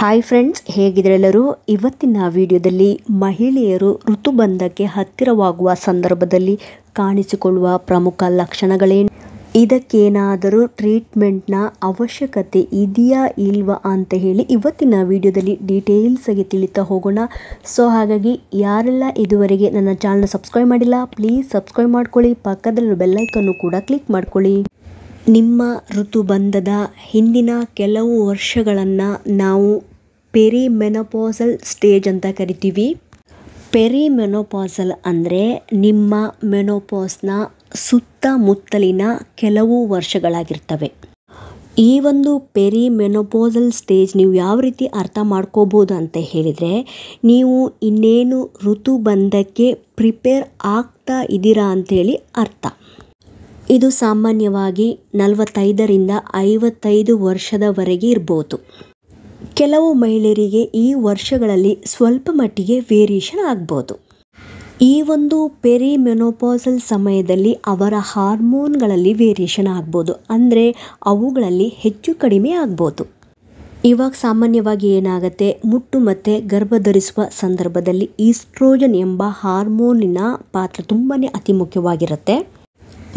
Hi friends, ಹೇಗಿದ್ರೆಲ್ಲರೂ? ಇವತ್ತಿನ ವಿಡಿಯೋದಲ್ಲಿ ಮಹಿಳೆಯರು ಋತುಬಂಧಕ್ಕೆ ಹತ್ತಿರವಾಗುವ ಸಂದರ್ಭದಲ್ಲಿ ಕಾಣಿಸಿಕೊಳ್ಳುವ ಪ್ರಮುಖ ಲಕ್ಷಣಗಳೇನು, ಇದಕ್ಕೇನಾದರೂ ಟ್ರೀಟ್ಮೆಂಟ್ನ ಅವಶ್ಯಕತೆ ಇದೆಯಾ ಇಲ್ವಾ ಅಂತ ಹೇಳಿ ಇವತ್ತಿನ ವಿಡಿಯೋದಲ್ಲಿ ಡೀಟೇಲ್ಸ್ ಆಗಿ ತಿಳಿತಾ ಹೋಗೋಣ. ಸೊ ಹಾಗಾಗಿ ಯಾರೆಲ್ಲ ಇದುವರೆಗೆ ನನ್ನ ಚಾನಲ್ನ ಸಬ್ಸ್ಕ್ರೈಬ್ ಮಾಡಿಲ್ಲ, ಪ್ಲೀಸ್ ಸಬ್ಸ್ಕ್ರೈಬ್ ಮಾಡ್ಕೊಳ್ಳಿ, ಪಕ್ಕದಲ್ಲಿರೋ ಬೆಲ್ಲೈಕನ್ನು ಕೂಡ ಕ್ಲಿಕ್ ಮಾಡ್ಕೊಳ್ಳಿ. ನಿಮ್ಮ ಋತುಬಂಧದ ಹಿಂದಿನ ಕೆಲವು ವರ್ಷಗಳನ್ನು ನಾವು ಪೆರಿಮೆನೋಪಾಸಲ್ ಸ್ಟೇಜ್ ಅಂತ ಕರಿತೀವಿ. ಪೆರಿಮೆನೋಪಾಸಲ್ ಅಂದರೆ ನಿಮ್ಮ ಮೆನೋಪಾಸ್ನ ಸುತ್ತಮುತ್ತಲಿನ ಕೆಲವು ವರ್ಷಗಳಾಗಿರ್ತವೆ. ಈ ಒಂದು ಪೆರಿಮೆನೋಪಾಸಲ್ ಸ್ಟೇಜ್ ನೀವು ಯಾವ ರೀತಿ ಅರ್ಥ ಮಾಡ್ಕೋಬೋದು ಅಂತ ಹೇಳಿದರೆ, ನೀವು ಇನ್ನೇನು ಋತುಬಂಧಕ್ಕೆ ಪ್ರಿಪೇರ್ ಆಗ್ತಾ ಇದ್ದೀರಾ ಅಂಥೇಳಿ ಅರ್ಥ. ಇದು ಸಾಮಾನ್ಯವಾಗಿ 45ರಿಂದ 55 ವರ್ಷದವರೆಗೆ ಇರ್ಬೋದು. ಕೆಲವು ಮಹಿಳೆಯರಿಗೆ ಈ ವರ್ಷಗಳಲ್ಲಿ ಸ್ವಲ್ಪ ಮಟ್ಟಿಗೆ ವೇರಿಯೇಷನ್ ಆಗ್ಬೋದು. ಈ ಒಂದು ಪೆರಿಮೆನೋಪಾಸಲ್ ಸಮಯದಲ್ಲಿ ಅವರ ಹಾರ್ಮೋನ್ಗಳಲ್ಲಿ ವೇರಿಯೇಷನ್ ಆಗ್ಬೋದು, ಅಂದರೆ ಅವುಗಳಲ್ಲಿ ಹೆಚ್ಚು ಕಡಿಮೆ ಆಗ್ಬೋದು. ಇವಾಗ ಸಾಮಾನ್ಯವಾಗಿ ಏನಾಗುತ್ತೆ, ಮುಟ್ಟು ಮತ್ತು ಗರ್ಭ ಧರಿಸುವ ಸಂದರ್ಭದಲ್ಲಿ ಈಸ್ಟ್ರೋಜನ್ ಎಂಬ ಹಾರ್ಮೋನಿನ ಪಾತ್ರ ತುಂಬಾ ಅತಿ ಮುಖ್ಯವಾಗಿರುತ್ತೆ.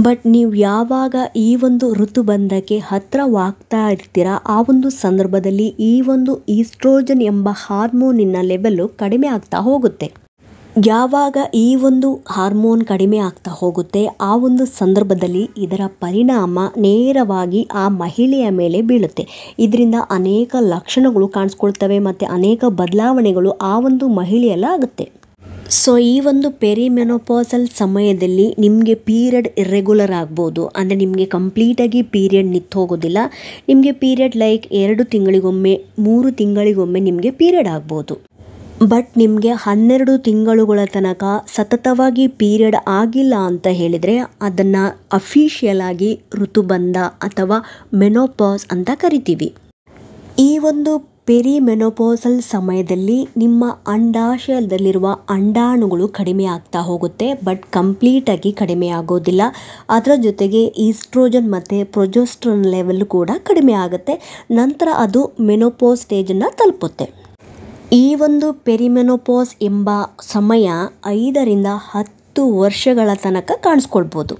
ಬಟ್ ನೀವು ಯಾವಾಗ ಈ ಒಂದು ಋತುಬಂಧಕ್ಕೆ ಹತ್ತಿರವಾಗ್ತಾ ಇರ್ತೀರ, ಆ ಒಂದು ಸಂದರ್ಭದಲ್ಲಿ ಈ ಒಂದು ಈಸ್ಟ್ರೋಜನ್ ಎಂಬ ಹಾರ್ಮೋನಿನ ಲೆವೆಲ್ಲು ಕಡಿಮೆ ಆಗ್ತಾ ಹೋಗುತ್ತೆ. ಯಾವಾಗ ಈ ಒಂದು ಹಾರ್ಮೋನ್ ಕಡಿಮೆ ಆಗ್ತಾ ಹೋಗುತ್ತೆ, ಆ ಒಂದು ಸಂದರ್ಭದಲ್ಲಿ ಇದರ ಪರಿಣಾಮ ನೇರವಾಗಿ ಆ ಮಹಿಳೆಯ ಮೇಲೆ ಬೀಳುತ್ತೆ. ಇದರಿಂದ ಅನೇಕ ಲಕ್ಷಣಗಳು ಕಾಣಿಸ್ಕೊಳ್ತವೆ ಮತ್ತು ಅನೇಕ ಬದಲಾವಣೆಗಳು ಆ ಒಂದು ಮಹಿಳೆಯಲ್ಲ ಆಗುತ್ತೆ. ಸೊ ಈ ಒಂದು ಪೆರಿಮೆನೋಪಾಸಲ್ ಸಮಯದಲ್ಲಿ ನಿಮಗೆ ಪೀರಿಯಡ್ ಇರ್ರೆಗ್ಯುಲರ್ ಆಗ್ಬೋದು, ಅಂದರೆ ನಿಮಗೆ ಕಂಪ್ಲೀಟಾಗಿ ಪೀರಿಯಡ್ ನಿಂತು ಹೋಗೋದಿಲ್ಲ. ನಿಮಗೆ ಪೀರಿಯಡ್ ಲೈಕ್ 2 ತಿಂಗಳಿಗೊಮ್ಮೆ 3 ತಿಂಗಳಿಗೊಮ್ಮೆ ನಿಮಗೆ ಪೀರಿಯಡ್ ಆಗ್ಬೋದು. ಬಟ್ ನಿಮಗೆ 12 ತಿಂಗಳುಗಳ ತನಕ ಸತತವಾಗಿ ಪೀರಿಯಡ್ ಆಗಿಲ್ಲ ಅಂತ ಹೇಳಿದರೆ ಅದನ್ನು ಅಫಿಷಿಯಲ್ ಆಗಿ ಋತುಬಂಧ ಅಥವಾ ಮೆನೋಪಾಸ್ ಅಂತ ಕರಿತೀವಿ. ಈ ಒಂದು ಪೆರಿಮೆನೋಪಾಸಲ್ ಸಮಯದಲ್ಲಿ ನಿಮ್ಮ ಅಂಡಾಶಯದಲ್ಲಿರುವ ಅಂಡಾಣುಗಳು ಕಡಿಮೆ ಆಗ್ತಾ ಹೋಗುತ್ತೆ, ಬಟ್ ಕಂಪ್ಲೀಟಾಗಿ ಕಡಿಮೆ ಆಗೋದಿಲ್ಲ. ಅದರ ಜೊತೆಗೆ ಈಸ್ಟ್ರೋಜನ್ ಮತ್ತು ಪ್ರೊಜೆಸ್ಟ್ರಾನ್ ಲೆವೆಲ್ ಕೂಡ ಕಡಿಮೆ ಆಗುತ್ತೆ. ನಂತರ ಅದು ಮೆನೋಪಾಸ್ ಸ್ಟೇಜನ್ನು ತಲುಪುತ್ತೆ. ಈ ಒಂದು ಪೆರಿಮೆನೋಪಾಸ್ ಎಂಬ ಸಮಯ 5ರಿಂದ 10 ವರ್ಷಗಳ ತನಕ ಕಾಣಿಸ್ಕೊಳ್ಬೋದು.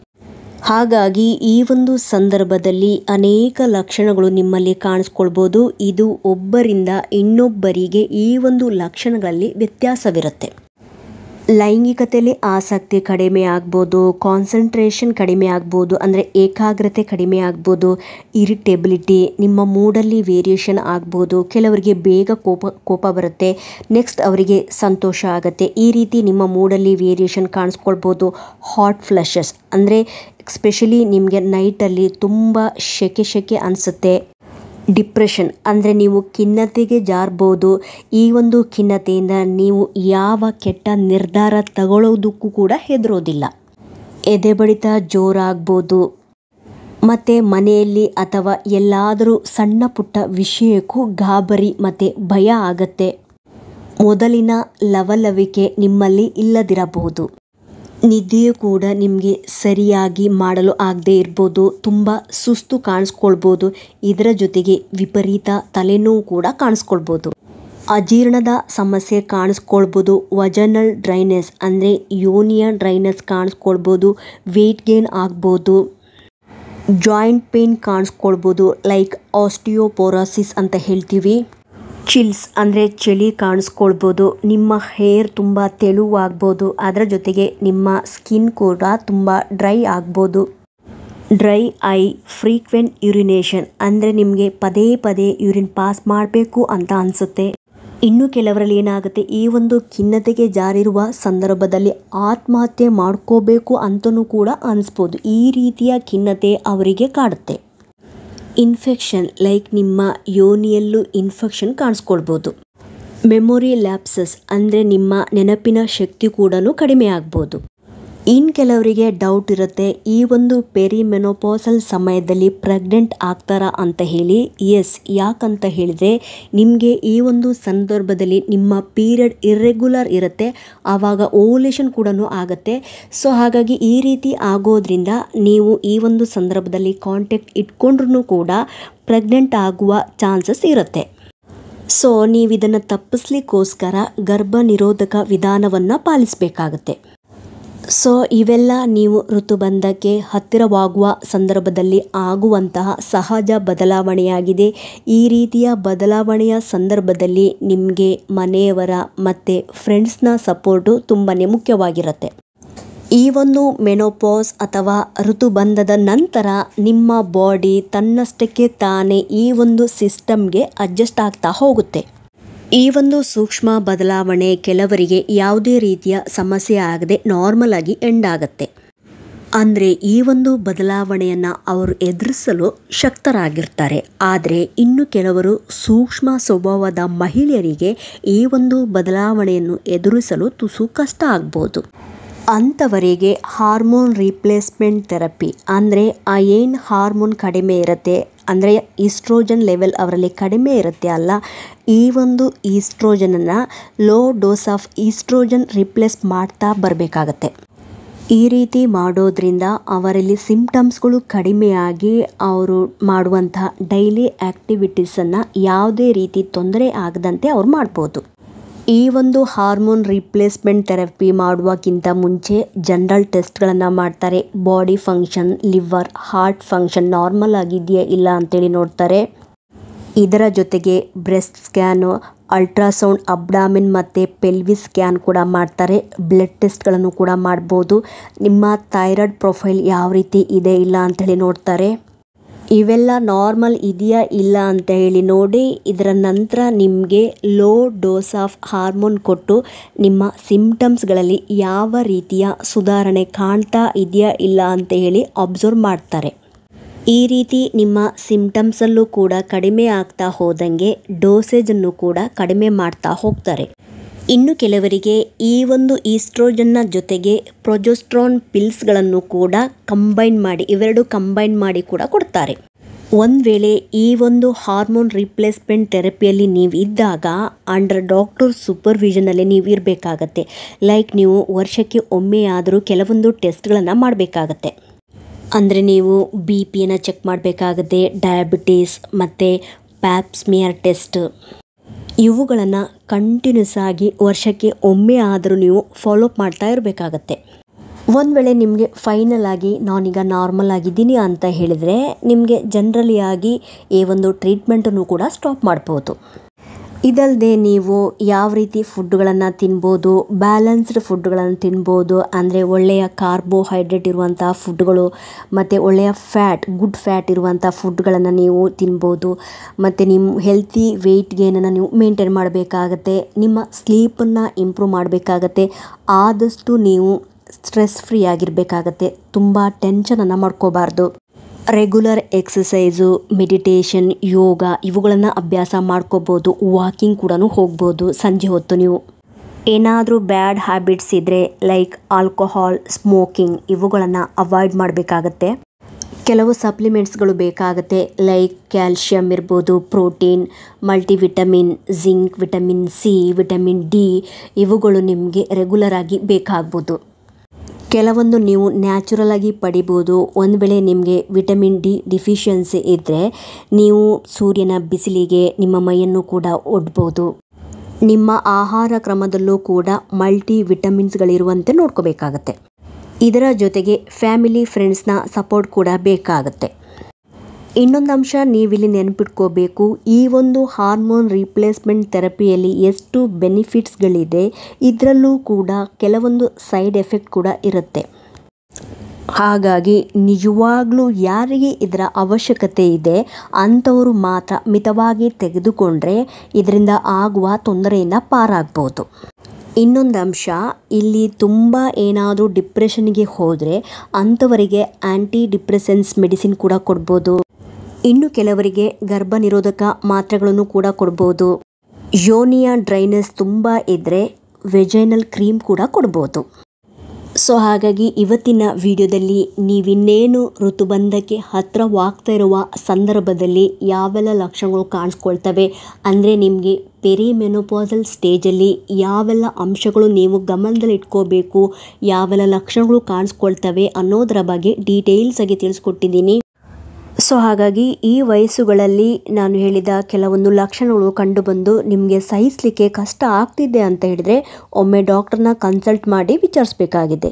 ಹಾಗಾಗಿ ಈ ಒಂದು ಸಂದರ್ಭದಲ್ಲಿ ಅನೇಕ ಲಕ್ಷಣಗಳು ನಿಮ್ಮಲ್ಲಿ ಕಾಣಿಸ್ಕೊಳ್ಬೋದು. ಇದು ಒಬ್ಬರಿಂದ ಇನ್ನೊಬ್ಬರಿಗೆ ಈ ಒಂದು ಲಕ್ಷಣಗಳಲ್ಲಿ ವ್ಯತ್ಯಾಸವಿರುತ್ತೆ. ಲೈಂಗಿಕತೆಯಲ್ಲಿ ಆಸಕ್ತಿ ಕಡಿಮೆ ಆಗ್ಬೋದು, ಕಾನ್ಸಂಟ್ರೇಷನ್ ಕಡಿಮೆ ಆಗ್ಬೋದು, ಅಂದರೆ ಏಕಾಗ್ರತೆ ಕಡಿಮೆ ಆಗ್ಬೋದು, ಇರಿಟೇಬಿಲಿಟಿ, ನಿಮ್ಮ ಮೂಡಲ್ಲಿ ವೇರಿಯೇಷನ್ ಆಗ್ಬೋದು, ಕೆಲವರಿಗೆ ಬೇಗ ಕೋಪ ಬರುತ್ತೆ, ನೆಕ್ಸ್ಟ್ ಅವರಿಗೆ ಸಂತೋಷ ಆಗುತ್ತೆ. ಈ ರೀತಿ ನಿಮ್ಮ ಮೂಡಲ್ಲಿ ವೇರಿಯೇಷನ್ ಕಾಣಿಸ್ಕೊಳ್ಬೋದು. ಹಾಟ್ ಫ್ಲಶಸ್ ಅಂದರೆ ಎಸ್ಪೆಷಲಿ ನಿಮಗೆ ನೈಟಲ್ಲಿ ತುಂಬ ಶೆಕೆ ಅನಿಸುತ್ತೆ. ಡಿಪ್ರೆಷನ್ ಅಂದರೆ ನೀವು ಖಿನ್ನತೆಗೆ ಜಾರ್ಬೋದು. ಈ ಒಂದು ಖಿನ್ನತೆಯಿಂದ ನೀವು ಯಾವ ಕೆಟ್ಟ ನಿರ್ಧಾರ ತಗೊಳ್ಳೋದಕ್ಕೂ ಕೂಡ ಹೆದರೋದಿಲ್ಲ. ಎದೆ ಬಡಿತ ಜೋರಾಗ್ಬೋದು ಮತ್ತು ಮನೆಯಲ್ಲಿ ಅಥವಾ ಎಲ್ಲಾದರೂ ಸಣ್ಣ ಪುಟ್ಟ ವಿಷಯಕ್ಕೂ ಗಾಬರಿ ಮತ್ತು ಭಯ ಆಗತ್ತೆ. ಮೊದಲಿನ ಲವಲವಿಕೆ ನಿಮ್ಮಲ್ಲಿ ಇಲ್ಲದಿರಬಹುದು. ನಿದ್ದೆಯೂ ಕೂಡ ನಿಮಗೆ ಸರಿಯಾಗಿ ಮಾಡಲು ಆಗದೆ ಇರ್ಬೋದು, ತುಂಬ ಸುಸ್ತು ಕಾಣಿಸ್ಕೊಳ್ಬೋದು. ಇದರ ಜೊತೆಗೆ ವಿಪರೀತ ತಲೆನೋವು ಕೂಡ ಕಾಣಿಸ್ಕೊಳ್ಬೋದು. ಅಜೀರ್ಣದ ಸಮಸ್ಯೆ ಕಾಣಿಸ್ಕೊಳ್ಬೋದು. ವಜನಲ್ ಡ್ರೈನೆಸ್ ಅಂದರೆ ಯೋನಿಯ ಡ್ರೈನೆಸ್ ಕಾಣಿಸ್ಕೊಳ್ಬೋದು. ವೆಯ್ಟ್ ಗೇನ್ ಆಗ್ಬೋದು. ಜಾಯಿಂಟ್ ಪೇನ್ ಕಾಣಿಸ್ಕೊಳ್ಬೋದು, ಲೈಕ್ ಆಸ್ಟಿಯೋಪೊರೋಸಿಸ್ ಅಂತ ಹೇಳ್ತೀವಿ. ಚಿಲ್ಸ್ ಅಂದರೆ ಚಳಿ ಕಾಣಿಸ್ಕೊಳ್ಬೋದು. ನಿಮ್ಮ ಹೇರ್ ತುಂಬ ತೆಳುವಾಗ್ಬೋದು. ಅದರ ಜೊತೆಗೆ ನಿಮ್ಮ ಸ್ಕಿನ್ ಕೂಡ ತುಂಬ ಡ್ರೈ ಆಗ್ಬೋದು. ಡ್ರೈ ಐ, ಫ್ರೀಕ್ವೆಂಟ್ ಯುರಿನೇಷನ್ ಅಂದರೆ ನಿಮಗೆ ಪದೇ ಪದೇ ಯೂರಿನ್ ಪಾಸ್ ಮಾಡಬೇಕು ಅಂತ ಅನಿಸುತ್ತೆ. ಇನ್ನು ಕೆಲವರಲ್ಲಿ ಏನಾಗುತ್ತೆ, ಈ ಒಂದು ಖಿನ್ನತೆಗೆ ಜಾರಿರುವ ಸಂದರ್ಭದಲ್ಲಿ ಆತ್ಮಹತ್ಯೆ ಮಾಡ್ಕೋಬೇಕು ಅಂತಲೂ ಕೂಡ ಅನಿಸ್ಬೋದು. ಈ ರೀತಿಯ ಖಿನ್ನತೆ ಅವರಿಗೆ ಕಾಡುತ್ತೆ. ಇನ್ಫೆಕ್ಷನ್ ಲೈಕ್ ನಿಮ್ಮ ಯೋನಿಯಲ್ಲೂ ಇನ್ಫೆಕ್ಷನ್ ಕಾಣಿಸ್ಕೊಳ್ಬೋದು. ಮೆಮೊರಿ ಲ್ಯಾಪ್ಸಸ್ ಅಂದರೆ ನಿಮ್ಮ ನೆನಪಿನ ಶಕ್ತಿ ಕೂಡ ಕಡಿಮೆ ಆಗ್ಬೋದು. ಇನ್ನು ಕೆಲವರಿಗೆ ಡೌಟ್ ಇರುತ್ತೆ, ಈ ಒಂದು ಪೆರಿಮೆನೋಪಾಸಲ್ ಸಮಯದಲ್ಲಿ ಪ್ರೆಗ್ನೆಂಟ್ ಆಗ್ತಾರಾ ಅಂತ ಹೇಳಿ. ಎಸ್, ಯಾಕಂತ ಹೇಳಿದರೆ ನಿಮಗೆ ಈ ಒಂದು ಸಂದರ್ಭದಲ್ಲಿ ನಿಮ್ಮ ಪೀರಿಯಡ್ ಇರ್ರೆಗ್ಯುಲರ್ ಇರುತ್ತೆ, ಆವಾಗ ಓವ್ಯುಲೇಷನ್ ಕೂಡ ಆಗುತ್ತೆ. ಸೊ ಹಾಗಾಗಿ ಈ ರೀತಿ ಆಗೋದ್ರಿಂದ ನೀವು ಈ ಒಂದು ಸಂದರ್ಭದಲ್ಲಿ ಕಾಂಟ್ಯಾಕ್ಟ್ ಇಟ್ಕೊಂಡ್ರೂ ಕೂಡ ಪ್ರೆಗ್ನೆಂಟ್ ಆಗುವ ಚಾನ್ಸಸ್ ಇರುತ್ತೆ. ಸೊ ನೀವು ಇದನ್ನು ತಪ್ಪಿಸ್ಲಿಕ್ಕೋಸ್ಕರ ಗರ್ಭ ನಿರೋಧಕ ವಿಧಾನವನ್ನು ಪಾಲಿಸಬೇಕಾಗುತ್ತೆ. ಸೊ ಇವೆಲ್ಲ ನೀವು ಋತುಬಂಧಕ್ಕೆ ಹತ್ತಿರವಾಗುವ ಸಂದರ್ಭದಲ್ಲಿ ಆಗುವಂತಹ ಸಹಜ ಬದಲಾವಣೆಯಾಗಿದೆ. ಈ ರೀತಿಯ ಬದಲಾವಣೆಯ ಸಂದರ್ಭದಲ್ಲಿ ನಿಮಗೆ ಮನೆಯವರ ಮತ್ತು ಫ್ರೆಂಡ್ಸ್ನ ಸಪೋರ್ಟು ತುಂಬಾ ಮುಖ್ಯವಾಗಿರುತ್ತೆ. ಈ ಒಂದು ಮೆನೋಪಾಸ್ ಅಥವಾ ಋತುಬಂಧದ ನಂತರ ನಿಮ್ಮ ಬಾಡಿ ತನ್ನಷ್ಟಕ್ಕೆ ತಾನೇ ಈ ಒಂದು ಸಿಸ್ಟಮ್ಗೆ ಅಡ್ಜಸ್ಟ್ ಆಗ್ತಾ ಹೋಗುತ್ತೆ. ಈ ಒಂದು ಸೂಕ್ಷ್ಮ ಬದಲಾವಣೆ ಕೆಲವರಿಗೆ ಯಾವುದೇ ರೀತಿಯ ಸಮಸ್ಯೆ ಆಗದೆ ನಾರ್ಮಲ್ ಆಗಿ ಎಂಡ್ ಆಗುತ್ತೆ. ಅಂದರೆ ಈ ಒಂದು ಬದಲಾವಣೆಯನ್ನು ಅವರು ಎದುರಿಸಲು ಶಕ್ತರಾಗಿರ್ತಾರೆ. ಆದರೆ ಇನ್ನು ಕೆಲವರು ಸೂಕ್ಷ್ಮ ಸ್ವಭಾವದ ಮಹಿಳೆಯರಿಗೆ ಈ ಒಂದು ಬದಲಾವಣೆಯನ್ನು ಎದುರಿಸಲು ತುಸು ಕಷ್ಟ ಆಗ್ಬೋದು. ಅಂಥವರಿಗೆ ಹಾರ್ಮೋನ್ ರೀಪ್ಲೇಸ್ಮೆಂಟ್ ಥೆರಪಿ ಅಂದರೆ ಏನು ಹಾರ್ಮೋನ್ ಕಡಿಮೆ ಇರುತ್ತೆ, ಅಂದರೆ ಈಸ್ಟ್ರೋಜನ್ ಲೆವೆಲ್ ಅವರಲ್ಲಿ ಕಡಿಮೆ ಇರುತ್ತೆ ಅಲ್ಲ, ಈ ಒಂದು ಈಸ್ಟ್ರೋಜನನ್ನು low dose of oestrogen replace ಮಾಡ್ತಾ ಬರಬೇಕಾಗತ್ತೆ. ಈ ರೀತಿ ಮಾಡೋದ್ರಿಂದ ಅವರಲ್ಲಿ ಸಿಂಪ್ಟಮ್ಸ್ಗಳು ಕಡಿಮೆಯಾಗಿ ಅವರು ಮಾಡುವಂತಹ ಡೈಲಿ ಆ್ಯಕ್ಟಿವಿಟೀಸನ್ನು ಯಾವುದೇ ರೀತಿ ತೊಂದರೆ ಆಗದಂತೆ ಅವ್ರು ಮಾಡ್ಬೋದು. ಈ ಒಂದು ಹಾರ್ಮೋನ್ ರೀಪ್ಲೇಸ್ಮೆಂಟ್ ಥೆರಪಿ ಮಾಡುವಕ್ಕಿಂತ ಮುಂಚೆ ಜನರಲ್ ಟೆಸ್ಟ್ಗಳನ್ನು ಮಾಡ್ತಾರೆ. Body function, liver, heart function normal ಆಗಿದೆಯಾ ಇಲ್ಲ ಅಂತೇಳಿ ನೋಡ್ತಾರೆ. ಇದರ ಜೊತೆಗೆ ಬ್ರೆಸ್ಟ್ ಸ್ಕ್ಯಾನು, ಅಲ್ಟ್ರಾಸೌಂಡ್, ಅಬ್ಡಾಮಿನ್ ಮತ್ತು ಪೆಲ್ವಿಸ್ ಸ್ಕ್ಯಾನ್ ಕೂಡ ಮಾಡ್ತಾರೆ. ಬ್ಲಡ್ ಟೆಸ್ಟ್ಗಳನ್ನು ಕೂಡ ಮಾಡ್ಬೋದು. ನಿಮ್ಮ ಥೈರಾಯ್ಡ್ ಪ್ರೊಫೈಲ್ ಯಾವ ರೀತಿ ಇದೆ ಇಲ್ಲ ಅಂಥೇಳಿ ನೋಡ್ತಾರೆ. ಇವೆಲ್ಲ ನಾರ್ಮಲ್ ಇದೆಯಾ ಇಲ್ಲ ಅಂತ ಹೇಳಿ ನೋಡಿ ಇದರ ನಂತರ ನಿಮಗೆ ಲೋ ಡೋಸ್ ಆಫ್ ಹಾರ್ಮೋನ್ ಕೊಟ್ಟು ನಿಮ್ಮ ಸಿಂಪ್ಟಮ್ಸ್ಗಳಲ್ಲಿ ಯಾವ ರೀತಿಯ ಸುಧಾರಣೆ ಕಾಣ್ತಾ ಇದೆಯಾ ಇಲ್ಲ ಅಂತ ಹೇಳಿ ಅಬ್ಸರ್ವ್ ಮಾಡ್ತಾರೆ. ಈ ರೀತಿ ನಿಮ್ಮ ಸಿಂಪ್ಟಮ್ಸಲ್ಲೂ ಕೂಡ ಕಡಿಮೆ ಆಗ್ತಾ ಹೋದಂಗೆ ಡೋಸೇಜನ್ನು ಕೂಡ ಕಡಿಮೆ ಮಾಡ್ತಾ ಹೋಗ್ತಾರೆ. ಇನ್ನು ಕೆಲವರಿಗೆ ಈ ಒಂದು ಈಸ್ಟ್ರೋಜನ್ನ ಜೊತೆಗೆ ಪ್ರೊಜೆಸ್ಟ್ರಾನ್ ಪಿಲ್ಸ್ಗಳನ್ನು ಕೂಡ ಇವೆರಡು ಕಂಬೈನ್ ಮಾಡಿ ಕೂಡ ಕೊಡ್ತಾರೆ. ಒಂದು ವೇಳೆ ಈ ಒಂದು ಹಾರ್ಮೋನ್ ರೀಪ್ಲೇಸ್ಮೆಂಟ್ ಥೆರಪಿಯಲ್ಲಿ ನೀವು ಇದ್ದಾಗ ಅಂಡರ್ ಡಾಕ್ಟರ್ ಸೂಪರ್ವಿಷನಲ್ಲಿ ನೀವು ಇರಬೇಕಾಗತ್ತೆ. ಲೈಕ್ ನೀವು ವರ್ಷಕ್ಕೆ ಒಮ್ಮೆ ಆದರೂ ಕೆಲವೊಂದು ಟೆಸ್ಟ್ಗಳನ್ನು ಮಾಡಬೇಕಾಗತ್ತೆ. ಅಂದರೆ ನೀವು BP ಚೆಕ್ ಮಾಡಬೇಕಾಗತ್ತೆ, ಡಯಾಬಿಟೀಸ್ ಮತ್ತು ಪ್ಯಾಪ್ಸ್ಮಿಯರ್ ಟೆಸ್ಟ್ ಇವುಗಳನ್ನು ಕಂಟಿನ್ಯೂಸ್ ಆಗಿ ವರ್ಷಕ್ಕೆ ಒಮ್ಮೆ ಆದರೂ ನೀವು ಫಾಲೋಅಪ್ ಮಾಡ್ತಾ ಇರಬೇಕಾಗತ್ತೆ. ಒಂದು ವೇಳೆ ನಿಮಗೆ ಫೈನಲ್ ಆಗಿ ನಾನೀಗ ನಾರ್ಮಲ್ ಆಗಿದ್ದೀನಿ ಅಂತ ಹೇಳಿದರೆ ನಿಮಗೆ ಜನರಲಿ ಆಗಿ ಈ ಒಂದು ಟ್ರೀಟ್ಮೆಂಟನ್ನು ಕೂಡ ಸ್ಟಾಪ್ ಮಾಡ್ಬೋದು. ಇದಲ್ಲದೆ ನೀವು ಯಾವ ರೀತಿ ಫುಡ್ಗಳನ್ನು ತಿನ್ಬೋದು, ಬ್ಯಾಲೆನ್ಸ್ಡ್ ಫುಡ್ಗಳನ್ನು ತಿನ್ಬೋದು. ಅಂದರೆ ಒಳ್ಳೆಯ ಕಾರ್ಬೋಹೈಡ್ರೇಟ್ ಇರುವಂಥ ಫುಡ್ಗಳು ಮತ್ತು ಒಳ್ಳೆಯ ಗುಡ್ ಫ್ಯಾಟ್ ಇರುವಂಥ ಫುಡ್ಗಳನ್ನು ನೀವು ತಿನ್ಬೋದು. ಮತ್ತು ನಿಮ್ಮ ಹೆಲ್ತಿ ವೆಯ್ಟ್ ಗೇನನ್ನು ನೀವು ಮೇಂಟೈನ್ ಮಾಡಬೇಕಾಗತ್ತೆ. ನಿಮ್ಮ ಸ್ಲೀಪನ್ನು ಇಂಪ್ರೂವ್ ಮಾಡಬೇಕಾಗತ್ತೆ. ಆದಷ್ಟು ನೀವು ಸ್ಟ್ರೆಸ್ ಫ್ರೀ ಆಗಿರಬೇಕಾಗತ್ತೆ. ತುಂಬ ಟೆನ್ಷನನ್ನು ಮಾಡ್ಕೋಬಾರ್ದು. ರೆಗ್ಯುಲರ್ ಎಕ್ಸಸೈಸು, ಮೆಡಿಟೇಷನ್, ಯೋಗ ಇವುಗಳನ್ನು ಅಭ್ಯಾಸ ಮಾಡ್ಕೋಬೋದು. ವಾಕಿಂಗ್ ಕೂಡ ಹೋಗ್ಬೋದು. ಸಂಜೆ ಹೊತ್ತು ನೀವು ಏನಾದರೂ ಬ್ಯಾಡ್ ಹ್ಯಾಬಿಟ್ಸ್ ಇದ್ದರೆ ಲೈಕ್ ಆಲ್ಕೋಹಾಲ್, ಸ್ಮೋಕಿಂಗ್ ಇವುಗಳನ್ನು ಅವಾಯ್ಡ್ ಮಾಡಬೇಕಾಗತ್ತೆ. ಕೆಲವು ಸಪ್ಲಿಮೆಂಟ್ಸ್ಗಳು ಬೇಕಾಗುತ್ತೆ. ಲೈಕ್ ಕ್ಯಾಲ್ಶಿಯಂ ಇರ್ಬೋದು, protein, multivitamin, zinc, vitamin C, vitamin D ಇವುಗಳು ನಿಮಗೆ ರೆಗ್ಯುಲರ್ ಆಗಿ ಬೇಕಾಗ್ಬೋದು. ಕೆಲವೊಂದು ನೀವು ನ್ಯಾಚುರಲ್ ಆಗಿ ಪಡಿಬೋದು. ಒಂದು ವೇಳೆ ನಿಮಗೆ ವಿಟಮಿನ್ D ಡಿಫಿಷಿಯನ್ಸಿ ಇದ್ದರೆ ನೀವು ಸೂರ್ಯನ ಬಿಸಿಲಿಗೆ ನಿಮ್ಮ ಮೈಯನ್ನು ಕೂಡ ಒಡ್ಬೋದು. ನಿಮ್ಮ ಆಹಾರ ಕ್ರಮದಲ್ಲೂ ಕೂಡ ಮಲ್ಟಿ ವಿಟಮಿನ್ಸ್ಗಳಿರುವಂತೆ ನೋಡ್ಕೋಬೇಕಾಗತ್ತೆ. ಇದರ ಜೊತೆಗೆ ಫ್ಯಾಮಿಲಿ, ಫ್ರೆಂಡ್ಸ್ನ ಸಪೋರ್ಟ್ ಕೂಡ ಬೇಕಾಗುತ್ತೆ. ಇನ್ನೊಂದು ಅಂಶ ನೀವಿಲ್ಲಿ ನೆನಪಿಟ್ಕೋಬೇಕು, ಈ ಒಂದು ಹಾರ್ಮೋನ್ ರೀಪ್ಲೇಸ್ಮೆಂಟ್ ಥೆರಪಿಯಲ್ಲಿ ಎಷ್ಟು ಬೆನಿಫಿಟ್ಸ್ಗಳಿದೆ, ಇದರಲ್ಲೂ ಕೂಡ ಕೆಲವೊಂದು ಸೈಡ್ ಎಫೆಕ್ಟ್ ಕೂಡ ಇರುತ್ತೆ. ಹಾಗಾಗಿ ನಿಜವಾಗ್ಲೂ ಯಾರಿಗೆ ಇದರ ಅವಶ್ಯಕತೆ ಇದೆ ಅಂಥವರು ಮಾತ್ರ ಮಿತವಾಗಿ ತೆಗೆದುಕೊಂಡ್ರೆ ಇದರಿಂದ ಆಗುವ ತೊಂದರೆಯಿಂದ ಪಾರಾಗ್ಬೋದು. ಇನ್ನೊಂದು ಅಂಶ, ಇಲ್ಲಿ ತುಂಬ ಏನಾದರೂ ಡಿಪ್ರೆಷನ್ಗೆ ಹೋದರೆ ಅಂಥವರಿಗೆ ಆ್ಯಂಟಿ ಡಿಪ್ರೆಸೆನ್ಸ್ ಮೆಡಿಸಿನ್ ಕೂಡ ಕೊಡ್ಬೋದು. ಇನ್ನು ಕೆಲವರಿಗೆ ಗರ್ಭ ನಿರೋಧಕ ಮಾತ್ರೆಗಳನ್ನು ಕೂಡ ಕೊಡ್ಬೋದು. ಯೋನಿಯ ಡ್ರೈನೆಸ್ ತುಂಬ ಇದ್ದರೆ ವೆಜೈನಲ್ ಕ್ರೀಮ್ ಕೂಡ ಕೊಡ್ಬೋದು. ಸೊ ಹಾಗಾಗಿ ಇವತ್ತಿನ ವಿಡಿಯೋದಲ್ಲಿ ನೀವಿನ್ನೇನು ಋತುಬಂಧಕ್ಕೆ ಹತ್ತಿರವಾಗ್ತಾ ಇರುವ ಸಂದರ್ಭದಲ್ಲಿ ಯಾವೆಲ್ಲ ಲಕ್ಷಣಗಳು ಕಾಣಿಸ್ಕೊಳ್ತವೆ, ಅಂದರೆ ನಿಮಗೆ ಪೆರಿಮೆನೋಪಾಸಲ್ ಸ್ಟೇಜಲ್ಲಿ ಯಾವೆಲ್ಲ ಅಂಶಗಳು ನೀವು ಗಮನದಲ್ಲಿ ಇಟ್ಕೋಬೇಕು, ಯಾವೆಲ್ಲ ಲಕ್ಷಣಗಳು ಕಾಣಿಸ್ಕೊಳ್ತವೆ ಅನ್ನೋದರ ಬಗ್ಗೆ ಡೀಟೇಲ್ಸ್ ಆಗಿ ತಿಳಿಸ್ಕೊಟ್ಟಿದ್ದೀನಿ. ಸೊ ಹಾಗಾಗಿ ಈ ವಯಸ್ಸುಗಳಲ್ಲಿ ನಾನು ಹೇಳಿದ ಕೆಲವೊಂದು ಲಕ್ಷಣಗಳು ಕಂಡುಬಂದು ನಿಮಗೆ ಸಹಿಸಲಿಕ್ಕೆ ಕಷ್ಟ ಆಗ್ತಿದೆ ಅಂತ ಹೇಳಿದರೆ ಒಮ್ಮೆ ಡಾಕ್ಟರ್ನ ಕನ್ಸಲ್ಟ್ ಮಾಡಿ ವಿಚಾರಿಸಬೇಕಾಗಿದೆ.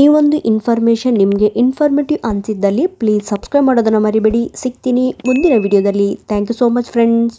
ಈ ಒಂದು ಇನ್ಫಾರ್ಮೇಷನ್ ನಿಮಗೆ ಇನ್ಫಾರ್ಮೇಟಿವ್ ಅನಿಸಿದ್ದಲ್ಲಿ ಪ್ಲೀಸ್ ಸಬ್ಸ್ಕ್ರೈಬ್ ಮಾಡೋದನ್ನು ಮರಿಬೇಡಿ. ಸಿಗ್ತೀನಿ ಮುಂದಿನ ವಿಡಿಯೋದಲ್ಲಿ. Thank you so much friends.